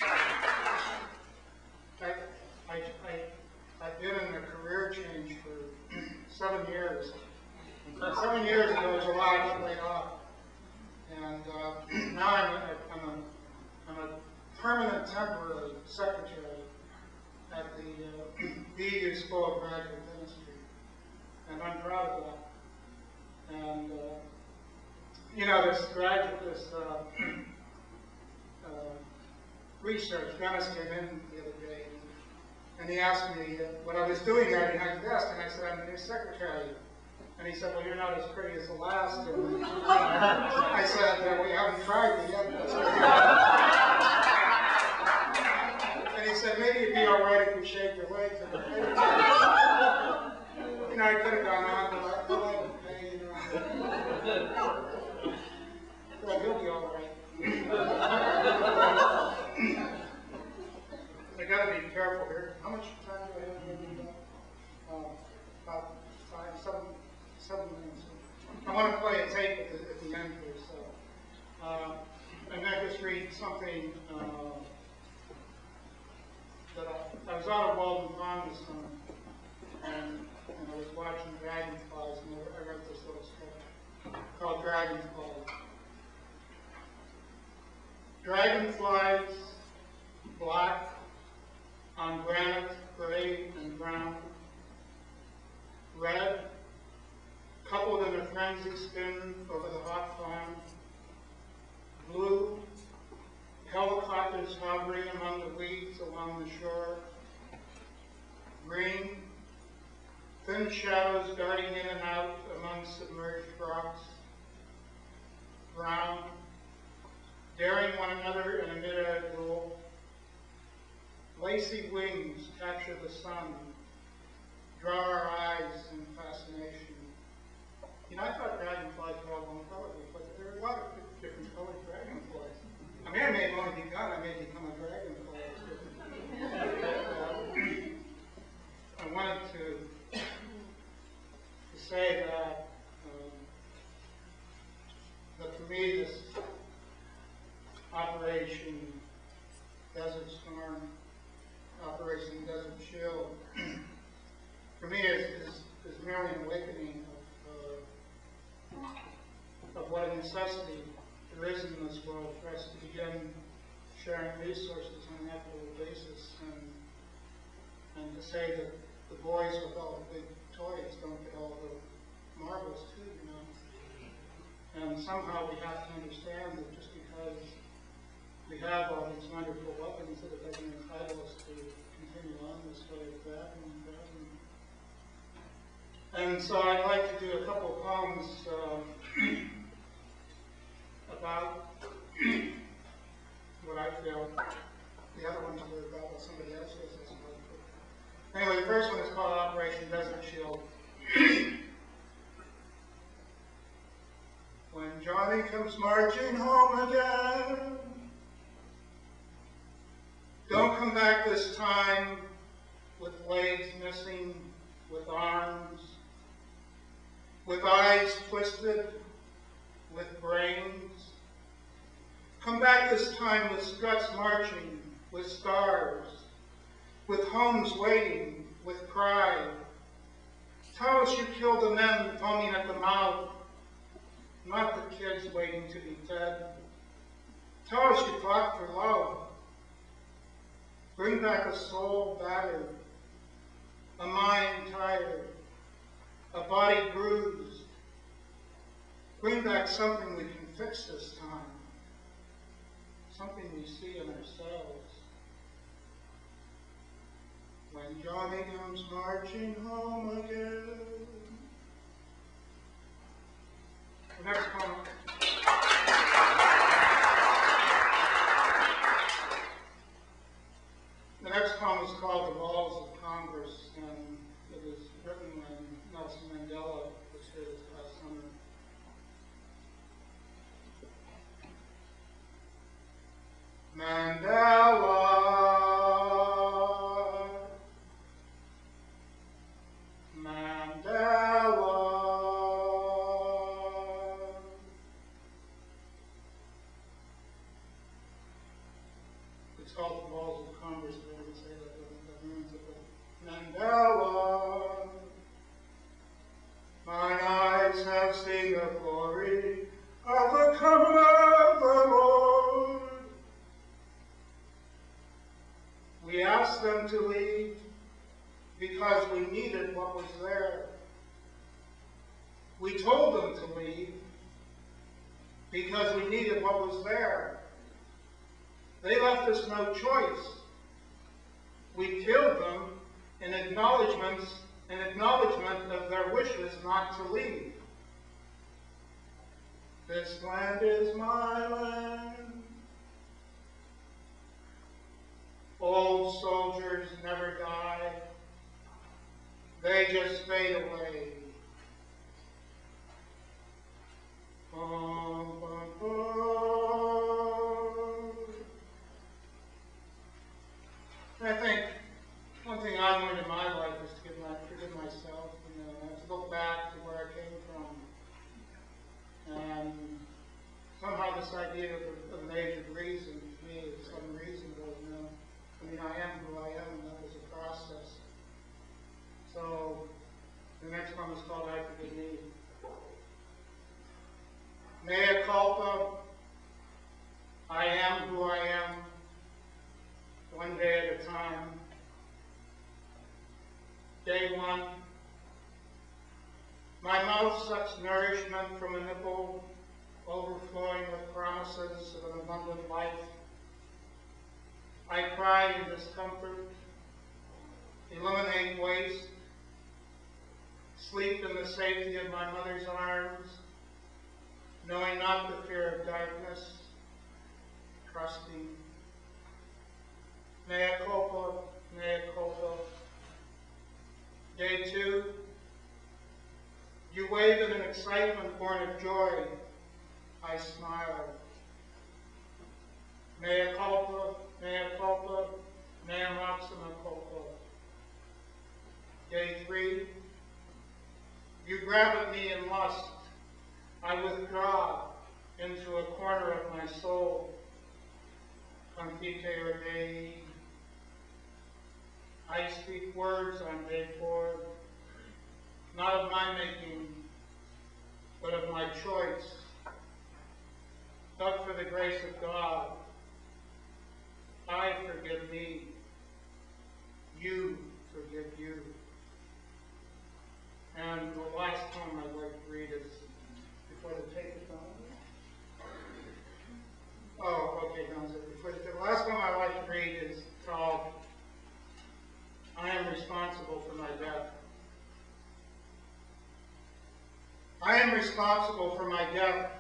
I, I, I've been in a career change for 7 years. 7 years ago, was a lot I got laid off. And now I'm a permanent temporary secretary at the BU School of Graduate Ministry. And I'm proud of that. And, you know, this research, Dennis came in the other day, and he asked me what I was doing there behind the desk, and I said, I'm the new secretary. And he said, well, you're not as pretty as the last. And I said, we haven't tried it yet. And he said, maybe it'd be all right if you shaved your legs. You know, I could have gone on, but I like to pay, you know. Well, he'll be all right. I got to be careful here. How much time do I have? About 7 minutes. I want to play a tape at the end here, so I might just read something that I was out of Walden Pond this summer, and I was watching dragonflies, and I wrote this little sketch called Dragonflies. Dragonflies, black on granite, gray and brown, red, coupled in a frenzied spin over the hot pond, blue, helicopters hovering among the weeds along the shore, green, thin shadows darting in and out among submerged rocks, brown, daring one another in a mid-air duel, lacy wings capture the sun, draw our eyes in fascination. You know, I thought dragonflies were all one color, but there are a lot of different colored dragonflies. I mean, I may have only begun, I may become a dragonfly. I wanted to say that for me, this Operation Desert Storm, Operation Desert Shield, for me is merely an awakening of what a necessity there is in this world for us to begin sharing resources on an equitable basis, and to say that the boys with all the big toys don't get all the marbles too, you know. And somehow we have to understand that just because we have all these wonderful weapons that it doesn't entitle us to continue on this way of grabbing and grabbing. And so I'd like to do a couple poems about what I feel. The other ones were about what somebody else says. Anyway, the first one is called Operation Desert Shield. When Johnny comes marching home again, don't come back this time with legs missing, with arms, with eyes twisted, with brains. Come back this time with struts marching, with stars, with homes waiting, with pride. Tell us you killed the men foaming at the mouth, not the kids waiting to be fed. Tell us you fought for love. Bring back a soul battered, a mind tired, a body bruised. Bring back something we can fix this time, something we see in ourselves. When Johnny comes marching home again. The next poem. The next poem is called The Walls of Congress, and it was written when Nelson Mandela was here this past summer. It's called halls of Congress where they say that the ruins of the Mandela. Mine eyes have seen the glory of the coming of the Lord. We asked them to leave because we needed what was there. We told them to leave because we needed what was there. They left us no choice. We killed them in acknowledgement of their wishes not to leave. This land is my land. Old soldiers never die. They just fade away. Bum, bum, bum. I think one thing I learned in my life is to forgive myself, to look back to where I came from. And somehow this idea of an age of reason to me is unreasonable. I am who I am, and that was a process. So the next one is called I Forgive Me. Mea culpa. I am who I am, one day at a time. Day one. My mouth sucks nourishment from a nipple, overflowing with promises of an abundant life. I cry in discomfort, eliminate waste, sleep in the safety of my mother's arms, knowing not the fear of darkness, trusting. Mea culpa, mea culpa. Day two. You wave in an excitement born of joy. I smile. Mea culpa, mea culpa, mea maxima culpa. Day three. You grab at me in lust. I withdraw into a corner of my soul. Confiteor Dei. I speak words on day four, not of my making, but of my choice. But for the grace of God, I forgive me. You forgive you. And the last poem I'd like to read is, before the tape is on. Oh, okay, no, the last one I'd like to read is called I Am Responsible for My Death. I am responsible for my death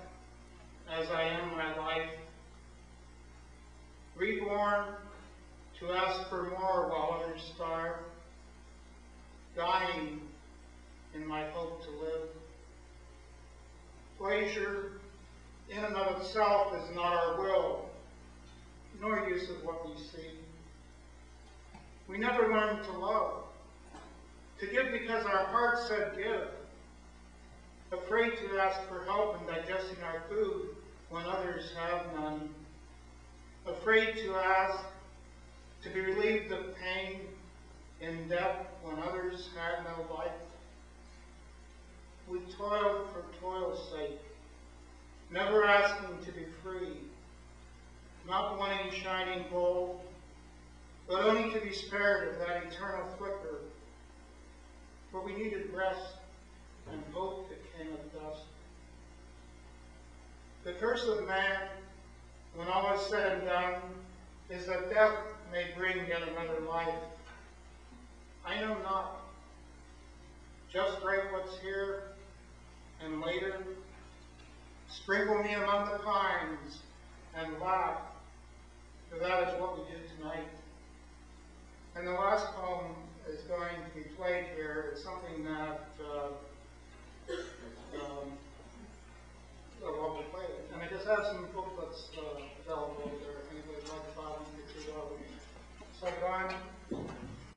as I am my life. Reborn to ask for more while others starve. Dying in my hope to live. Pleasure in and of itself is not our will, nor use of what we see. We never learned to love, to give because our heart said give, afraid to ask for help in digesting our food when others have none, afraid to ask to be relieved of pain in death when others had no life. We toiled for toil's sake, never asking to be free, not wanting shining gold, but only to be spared of that eternal flicker, for we needed rest and hope that came of dust. The curse of man, when all is said and done, is that death may bring yet another life. I know not. Just write what's here, and later, sprinkle me among the pines and laugh, for that is what we do tonight. And the last poem is going to be played here. It's something that